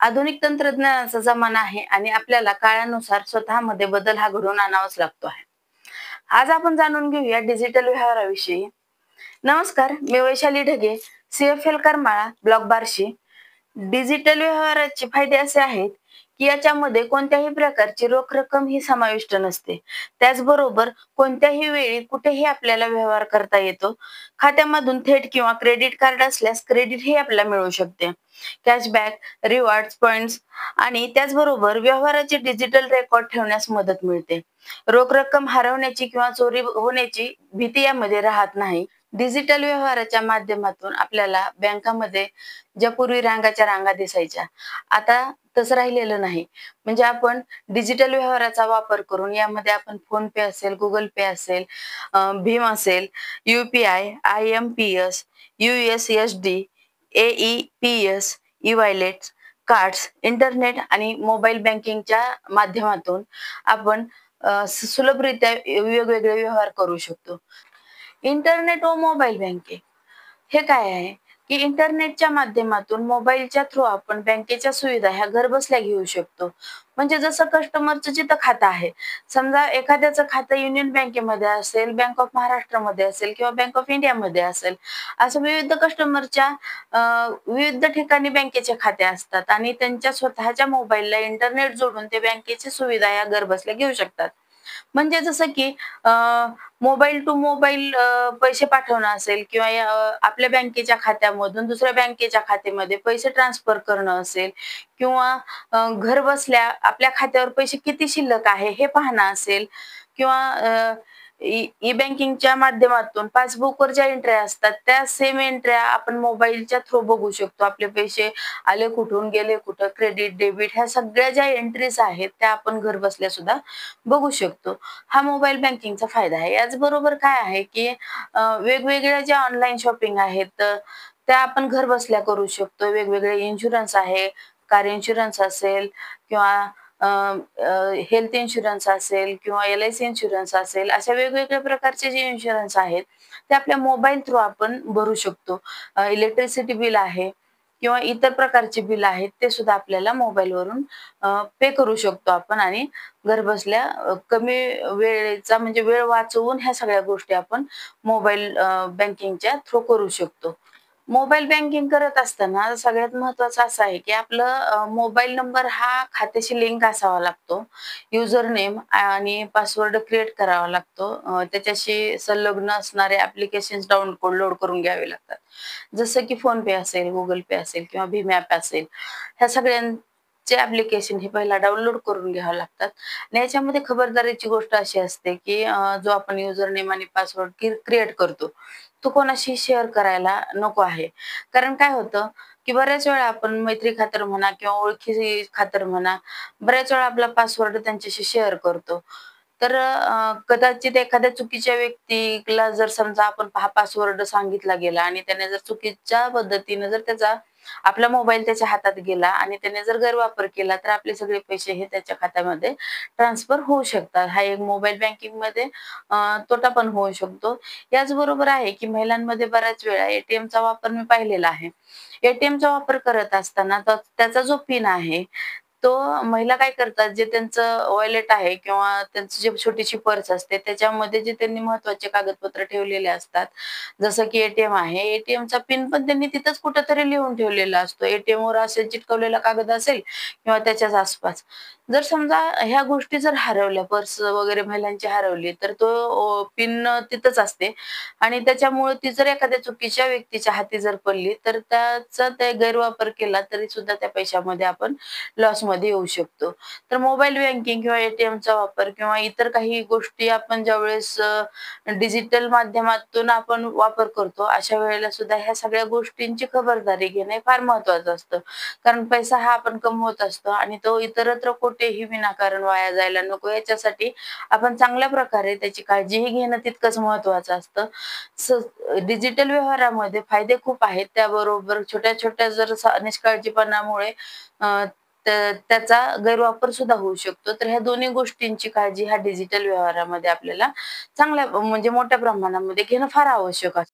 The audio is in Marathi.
आधुनिक तंत्रज्ञानाचा जमाना आहे आणि आपल्याला काळानुसार स्वतःमध्ये बदल हा घडवून आणावाच लागतो आहे. आज आपण जाणून घेऊया डिजिटल व्यवहाराविषयी. नमस्कार, मी Vaishali Dhage, CFL Karmala, block Barshi. Digital व्यवहाराचे फायदे असे आहेत, की याच्यामध्ये कोणत्याही प्रकारची रोख रक्कम ही समाविष्ट नसते. त्याचबरोबर कोणत्याही वेळी कुठेही आपल्याला व्यवहार करता येतो. खात्यामधून थेट किंवा क्रेडिट कार्ड असल्यास क्रेडिट ही आपल्याला मिळू शकते. कॅशबॅक, रिवॉर्ड्स, पॉइंट्स आणि त्याचबरोबर व्यवहाराचे डिजिटल रेकॉर्ड ठेवण्यास मदत मिळते. रोख रक्कम हरवण्याची किंवा चोरी होण्याची भीती यामध्ये राहत नाही. डिजिटल व्यवहाराच्या माध्यमातून आपल्याला बँकामध्ये ज्या पूर्वी रांगाच्या रांगा दिसायच्या, आता तसं राहिलेलं नाही. म्हणजे आपण डिजिटल व्यवहाराचा वापर करून यामध्ये आपण फोन पे असेल, गुगल पे असेल, भीम असेल, UPI, IMPS, USSD, AEPS, E-wallets, cards, internet आणि मोबाईल बँकिंगच्या माध्यमातून आपण सुलभरित्या वेगवेगळे व्यवहार करू शकतो. इंटरनेट व मोबाईल बँकिंग हे काय आहे, की इंटरनेटच्या माध्यमातून मोबाईलच्या थ्रू आपण बँकेच्या सुविधा ह्या घरबसल्या घेऊ शकतो. म्हणजे जसं कस्टमरचं जिथं खातं आहे, समजा एखाद्याचं खातं युनियन बँकेमध्ये असेल, बँक ऑफ महाराष्ट्रामध्ये असेल किंवा बँक ऑफ इंडियामध्ये असेल, असं विविध कस्टमरच्या विविध ठिकाणी बँकेचे खाते असतात आणि त्यांच्या स्वतःच्या मोबाईलला इंटरनेट जोडून ते बँकेची सुविधा या घरबसल्या घेऊ शकतात. म्हणजे जसं की मोबाईल टू मोबाईल पैसे पाठवणं असेल किंवा आपल्या बँकेच्या खात्यामधून दुसऱ्या बँकेच्या खात्यामध्ये पैसे ट्रान्सफर करणं असेल किंवा घर बसल्या आपल्या खात्यावर पैसे किती शिल्लक आहे हे पाहणं असेल किंवा ई बँकिंगच्या माध्यमातून पासबुकवर ज्या एंट्र्या असतात त्या सेम एंट्र्या आपण मोबाईलच्या थ्रू बघू शकतो. आपले पैसे आले कुठून, गेले कुठं, क्रेडिट, डेबिट ह्या सगळ्या ज्या एंट्रीज आहेत त्या आपण घर बसल्या सुद्धा बघू शकतो. हा मोबाईल बँकिंगचा फायदा आहे. याचबरोबर काय आहे, की वेगवेगळ्या ज्या ऑनलाईन शॉपिंग आहेत त्या आपण घर बसल्या करू शकतो. वेगवेगळे इन्शुरन्स आहे, कार इन्शुरन्स असेल किंवा हेल्थ इन्शुरन्स असेल किंवा LIC इन्शुरन्स असेल, अशा वेगवेगळ्या प्रकारचे जे इन्शुरन्स आहेत, ते आपल्या मोबाईल थ्रू आपण भरू शकतो. इलेक्ट्रिसिटी बिल आहे किंवा इतर प्रकारचे बिल आहेत, ते सुद्धा आपल्याला मोबाईलवरून पे करू शकतो आपण आणि घरबसल्या कमी वेळेचा म्हणजे वेळ वाचवून ह्या सगळ्या गोष्टी आपण मोबाईल बँकिंगच्या थ्रू करू शकतो. मोबाईल बँकिंग करत असताना सगळ्यात महत्त्वाचं असं आहे, की आपलं मोबाईल नंबर हा खात्याशी लिंक असावा लागतो. युजर नेम आणि पासवर्ड क्रिएट करावा लागतो. त्याच्याशी संलग्न असणारे ॲप्लिकेशन्स डाउनलोड करून घ्यावे लागतात. जसं की फोनपे असेल, गुगल पे असेल किंवा भीम ॲप असेल. ह्या सगळ्यांचे ॲप्लिकेशन हे पहिला डाउनलोड करून घ्यावे लागतात. आणि याच्यामध्ये खबरदारीची गोष्ट अशी असते, की जो आपण युजर नेम आणि पासवर्ड क्रिएट करतो, तो कोणाशी शेअर करायला नको आहे. कारण काय होतं, की बऱ्याच वेळा आपण मैत्री खातर म्हणा किंवा ओळखी खातर म्हणा, बऱ्याच वेळा आपला पासवर्ड त्यांच्याशी शेअर करतो. तर कदाचित एखाद्या चुकीच्या व्यक्तीला जर समजा आपण हा पासवर्ड सांगितला गेला आणि त्याने जर चुकीच्या पद्धतीने जर त्याचा आपला मोबाईल त्याच्या हातात गेला आणि त्याने जर गैरवापर केला, तर आपले सगळे पैसे हे त्याच्या खात्यामध्ये ट्रान्सफर होऊ शकतात. हा एक मोबाईल बँकिंगमध्ये तोटा पण होऊ शकतो. याचबरोबर आहे, की महिलांमध्ये बऱ्याच वेळा ATMचा वापर मी पाहिलेला आहे. ATMचा वापर करत असताना त्याचा जो पिन आहे, तो महिला काय करतात, जे त्यांचं वॉलेट आहे किंवा त्यांची जी छोटीशी पर्स असते, त्याच्यामध्ये जे त्यांनी महत्त्वाचे कागदपत्र ठेवलेले असतात, जसं की ATM आहे. ATMचा पिन पण त्यांनी तिथंच कुठेतरी लिहून ठेवलेला असतो. ATMवर असेल चिटकवलेला कागद असेल किंवा त्याच्याच आसपास. जर समजा ह्या गोष्टी जर हरवल्या, पर्स वगैरे महिलांची हरवली, तर तो पिन तिथंच असते आणि त्याच्यामुळे ती जर एखाद्या चुकीच्या व्यक्तीच्या हाती जर पडली, तर त्याचा ते गैरवापर केला तरी सुद्धा त्या पैशामध्ये आपण लॉसमध्ये येऊ शकतो. तर मोबाईल बँकिंग किंवा ATMचा वापर किंवा इतर काही गोष्टी आपण ज्यावेळेस डिजिटल माध्यमातून आपण वापर करतो, अशा वेळेला सुद्धा ह्या सगळ्या गोष्टींची खबरदारी घेणे फार महत्त्वाचं असतं. कारण पैसा हा आपण कमवत असतो आणि तो इतरत्र कुठेही विनाकारण वाया जायला नको याच्यासाठी आपण चांगल्या प्रकारे त्याची काळजीही घेणं तितकंच महत्त्वाचं असतं. डिजिटल व्यवहारामध्ये फायदे खूप आहेत. त्याबरोबर छोट्या-छोट्या जर निष्काळजीपणामुळे अ, त्याचा गैरवापर सुद्धा होऊ शकतो. तर ह्या दोन्ही गोष्टींची काळजी ह्या डिजिटल व्यवहारामध्ये आपल्याला चांगल्या म्हणजे मोठ्या प्रमाणामध्ये घेणं फार आवश्यक असतं.